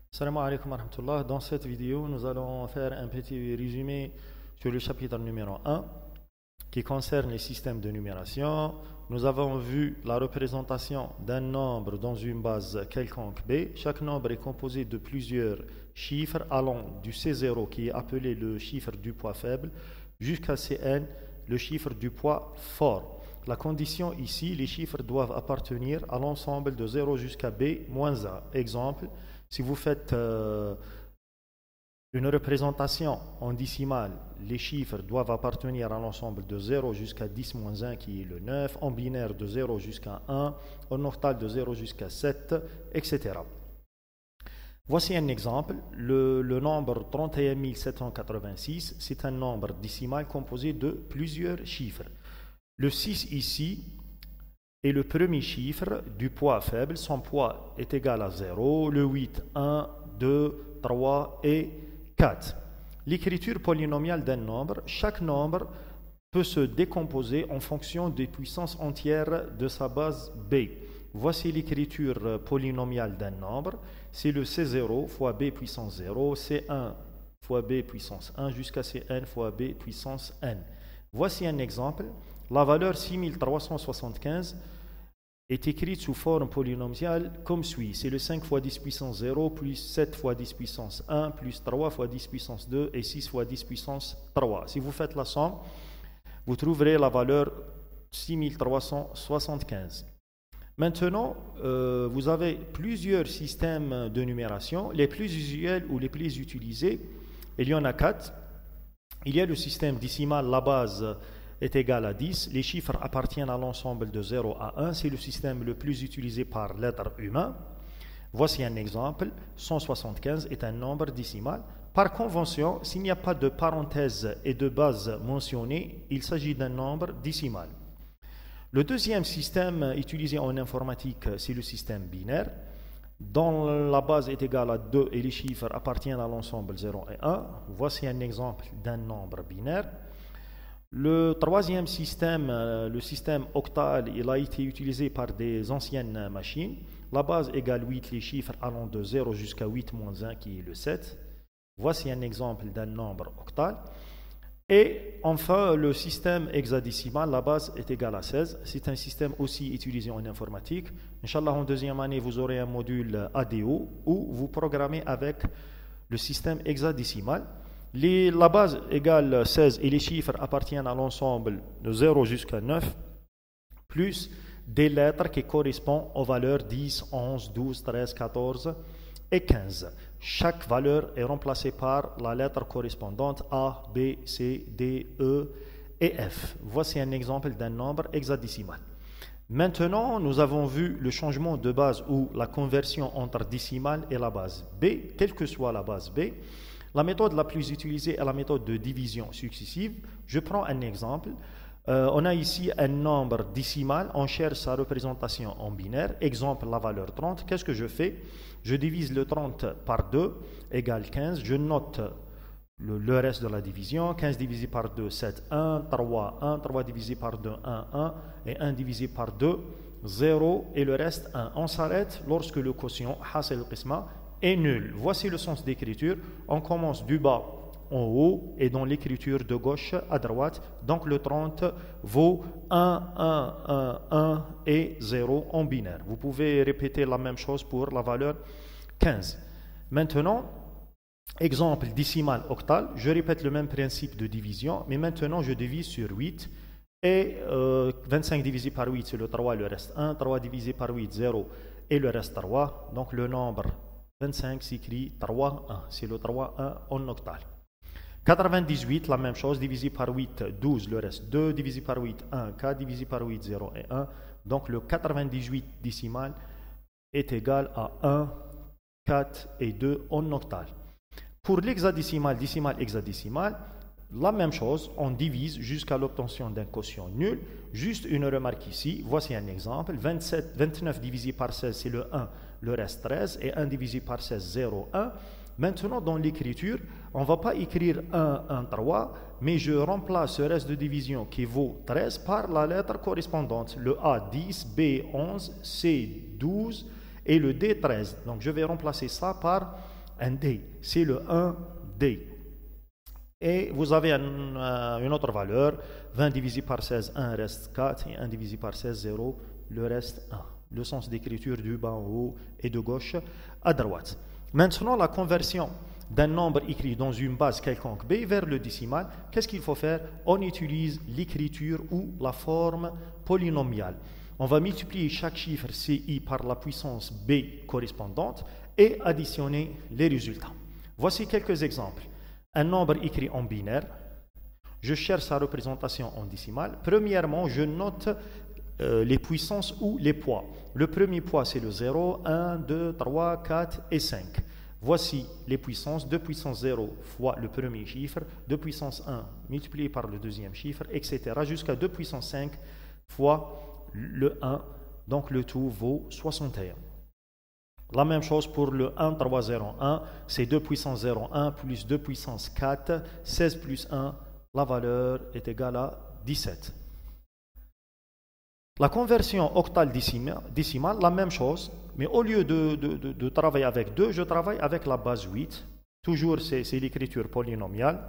Salam alaikum wa rahmatullah. Dans cette vidéo, nous allons faire un petit résumé sur le chapitre numéro 1 qui concerne les systèmes de numération. Nous avons vu la représentation d'un nombre dans une base quelconque B. Chaque nombre est composé de plusieurs chiffres allant du C0 qui est appelé le chiffre du poids faible jusqu'à Cn, le chiffre du poids fort. La condition ici, les chiffres doivent appartenir à l'ensemble de 0 jusqu'à B moins 1. Exemple, si vous faites une représentation en décimale, les chiffres doivent appartenir à l'ensemble de 0 jusqu'à 10 moins 1 qui est le 9, en binaire de 0 jusqu'à 1, en octal de 0 jusqu'à 7, etc. Voici un exemple. Le nombre 31 786, c'est un nombre décimal composé de plusieurs chiffres. Le 6 ici est le premier chiffre du poids faible. Son poids est égal à 0. Le 8, 1, 2, 3 et 4. L'écriture polynomiale d'un nombre. Chaque nombre peut se décomposer en fonction des puissances entières de sa base B. Voici l'écriture polynomiale d'un nombre. C'est le C0 fois B puissance 0, C1 fois B puissance 1 jusqu'à Cn fois B puissance n. Voici un exemple. La valeur 6375 est écrite sous forme polynomiale comme suit. C'est le 5 fois 10 puissance 0 plus 7 fois 10 puissance 1 plus 3 fois 10 puissance 2 et 6 fois 10 puissance 3. Si vous faites la somme, vous trouverez la valeur 6375. Maintenant, vous avez plusieurs systèmes de numération. Les plus usuels ou les plus utilisés, il y en a 4. Il y a le système décimal, la base est égale à 10. Les chiffres appartiennent à l'ensemble de 0 à 1. C'est le système le plus utilisé par l'être humain. Voici un exemple. 175 est un nombre décimal. Par convention, s'il n'y a pas de parenthèse et de base mentionnées, il s'agit d'un nombre décimal. Le deuxième système utilisé en informatique, c'est le système binaire, dont la base est égale à 2 et les chiffres appartiennent à l'ensemble 0 et 1. Voici un exemple d'un nombre binaire. Le troisième système, le système octal, il a été utilisé par des anciennes machines. La base égale 8, les chiffres allant de 0 jusqu'à 8 moins 1 qui est le 7. Voici un exemple d'un nombre octal. Et enfin, le système hexadécimal, la base est égale à 16. C'est un système aussi utilisé en informatique. Inch'Allah, en deuxième année, vous aurez un module ADO où vous programmez avec le système hexadécimal. La base égale 16 et les chiffres appartiennent à l'ensemble de 0 jusqu'à 9, plus des lettres qui correspondent aux valeurs 10, 11, 12, 13, 14 et 15. Chaque valeur est remplacée par la lettre correspondante A, B, C, D, E et F. Voici un exemple d'un nombre hexadécimal. Maintenant, nous avons vu le changement de base ou la conversion entre décimale et la base B, quelle que soit la base B. La méthode la plus utilisée est la méthode de division successive. Je prends un exemple. On a ici un nombre décimal, on cherche sa représentation en binaire. Exemple, la valeur 30. Qu'est-ce que je fais? Je divise le 30 par 2, égale 15. Je note le reste de la division. 15 divisé par 2, 7, 1, 3, 1. 3 divisé par 2, 1, 1. Et 1 divisé par 2, 0. Et le reste, 1. On s'arrête lorsque le quotient, hasil qisma, est nul. Voici le sens d'écriture. On commence du bas en haut et dans l'écriture de gauche à droite. Donc le 30 vaut 1, 1, 1, 1 et 0 en binaire. Vous pouvez répéter la même chose pour la valeur 15. Maintenant, exemple décimal octal. Je répète le même principe de division, mais maintenant je divise sur 8. Et 25 divisé par 8, c'est le 3, le reste 1. 3 divisé par 8, 0 et le reste 3. Donc le nombre 25 s'écrit 3, 1. C'est le 3, 1 en octal. 98, la même chose, divisé par 8, 12, le reste 2, divisé par 8, 1, 4, divisé par 8, 0 et 1. Donc le 98 décimal est égal à 1, 4 et 2 en octal. Pour l'hexadécimal, décimal, hexadécimal, la même chose, on divise jusqu'à l'obtention d'un quotient nul. Juste une remarque ici, voici un exemple. 29 divisé par 16, c'est le 1, le reste 13, et 1 divisé par 16, 0, 1. Maintenant, dans l'écriture, on ne va pas écrire 1, 1, 3, mais je remplace ce reste de division qui vaut 13 par la lettre correspondante. Le A, 10, B, 11, C, 12 et le D, 13. Donc, je vais remplacer ça par un day, c'est le 1 day. Et vous avez une autre valeur, 20 divisé par 16, 1 reste 4, et 1 divisé par 16, 0, le reste 1. Le sens d'écriture du bas en haut et de gauche à droite. Maintenant, la conversion d'un nombre écrit dans une base quelconque B vers le décimal, qu'est-ce qu'il faut faire? On utilise l'écriture ou la forme polynomiale. On va multiplier chaque chiffre CI par la puissance B correspondante et additionner les résultats. Voici quelques exemples. Un nombre écrit en binaire, je cherche sa représentation en décimale. Premièrement, je note les puissances ou les poids. Le premier poids, c'est le 0, 1, 2, 3, 4 et 5. Voici les puissances, 2 puissance 0 fois le premier chiffre, 2 puissance 1 multiplié par le deuxième chiffre, etc. jusqu'à 2 puissance 5 fois le 1. Donc le tout vaut 61. La même chose pour le 1, 3, 0, 1, c'est 2 puissance 0, 1 plus 2 puissance 4, 16 plus 1, la valeur est égale à 17. La conversion octale décimale, la même chose, mais au lieu de travailler avec 2, je travaille avec la base 8. Toujours, c'est l'écriture polynomiale.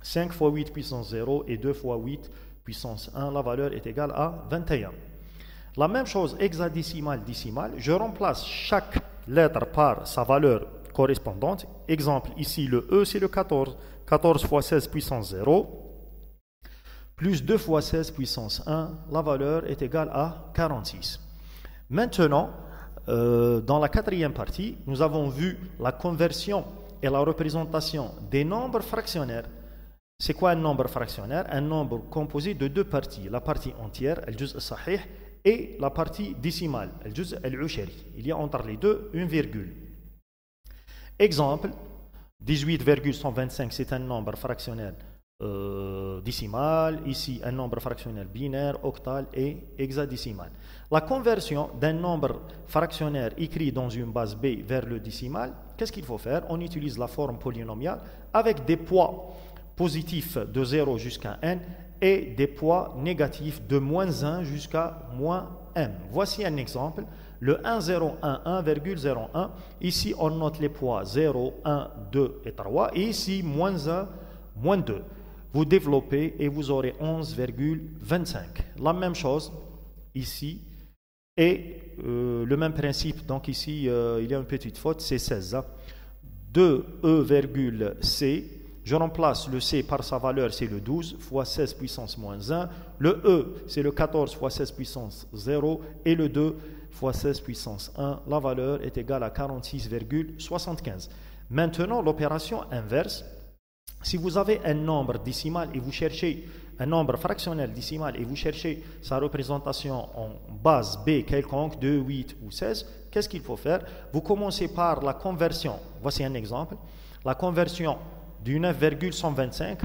5 fois 8 puissance 0 et 2 fois 8 puissance 1, la valeur est égale à 21. La même chose, hexadécimale, décimale, je remplace chaque lettre par sa valeur correspondante. Exemple, ici, le E, c'est le 14. 14 fois 16 puissance 0, plus 2 fois 16 puissance 1, la valeur est égale à 46. Maintenant, dans la quatrième partie, nous avons vu la conversion et la représentation des nombres fractionnaires. C'est quoi un nombre fractionnaire? Un nombre composé de deux parties. La partie entière, al-juz' sahih, et la partie décimale, al-juz' al-ushari. Il y a entre les deux une virgule. Exemple, 18,125, c'est un nombre fractionnel décimal. Ici, un nombre fractionnel binaire, octal et hexadécimal. La conversion d'un nombre fractionnaire écrit dans une base B vers le décimal, qu'est-ce qu'il faut faire? On utilise la forme polynomiale avec des poids positifs de 0 jusqu'à n et des poids négatifs de moins 1 jusqu'à moins m. Voici un exemple. Le 1, 0, 1, 1,01. Ici, on note les poids 0, 1, 2 et 3. Et ici, moins 1, moins 2. Vous développez et vous aurez 11,25. La même chose ici. Et le même principe. Donc ici, il y a une petite faute, c'est 16. 2E,C. Je remplace le C par sa valeur, c'est le 12 fois 16 puissance moins 1. Le E, c'est le 14 fois 16 puissance 0. Et le 2 fois 16 puissance 1. La valeur est égale à 46,75. Maintenant, l'opération inverse. Si vous avez un nombre décimal et vous cherchez un nombre fractionnel décimal et vous cherchez sa représentation en base B quelconque, 2, 8 ou 16, qu'est-ce qu'il faut faire? Vous commencez par la conversion. Voici un exemple. La conversion du 9,125,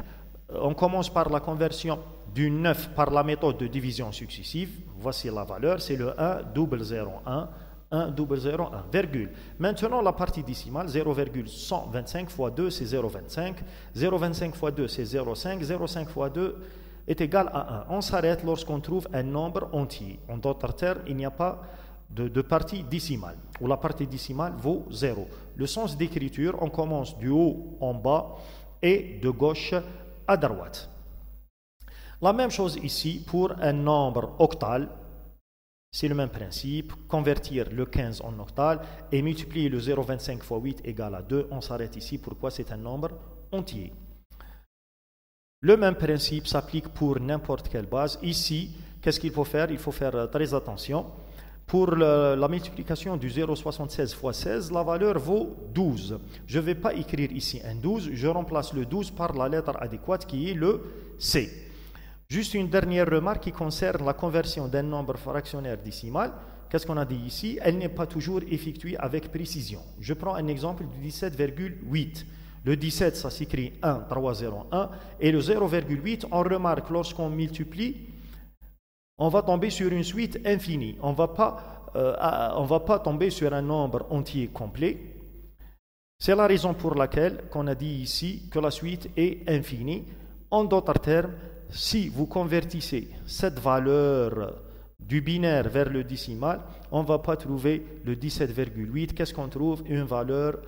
on commence par la conversion du 9 par la méthode de division successive. Voici la valeur, c'est le 1,001, 1,001, virgule. Maintenant, la partie décimale, 0,125 fois 2, c'est 0,25. 0,25 fois 2, c'est 0,5. 0,5 fois 2 est égal à 1. On s'arrête lorsqu'on trouve un nombre entier. En d'autres termes, il n'y a pas de partie décimale, où la partie décimale vaut 0. Le sens d'écriture, on commence du haut en bas et de gauche à droite. La même chose ici pour un nombre octal. C'est le même principe, convertir le 15 en octal et multiplier le 0,25 fois 8 égale à 2. On s'arrête ici, pourquoi c'est un nombre entier. Le même principe s'applique pour n'importe quelle base. Ici, qu'est-ce qu'il faut faire? Il faut faire très attention. Pour la multiplication du 0,76 fois 16, la valeur vaut 12. Je ne vais pas écrire ici un 12, je remplace le 12 par la lettre adéquate qui est le C. Juste une dernière remarque qui concerne la conversion d'un nombre fractionnaire décimal. Qu'est-ce qu'on a dit ici? Elle n'est pas toujours effectuée avec précision. Je prends un exemple du 17,8. Le 17, ça s'écrit 1, 3, 0, 1. Et le 0,8, on remarque lorsqu'on multiplie, on va tomber sur une suite infinie. On ne va pas tomber sur un nombre entier complet. C'est la raison pour laquelle on a dit ici que la suite est infinie. En d'autres termes, si vous convertissez cette valeur du binaire vers le décimal, on ne va pas trouver le 17,8. Qu'est-ce qu'on trouve? Une valeur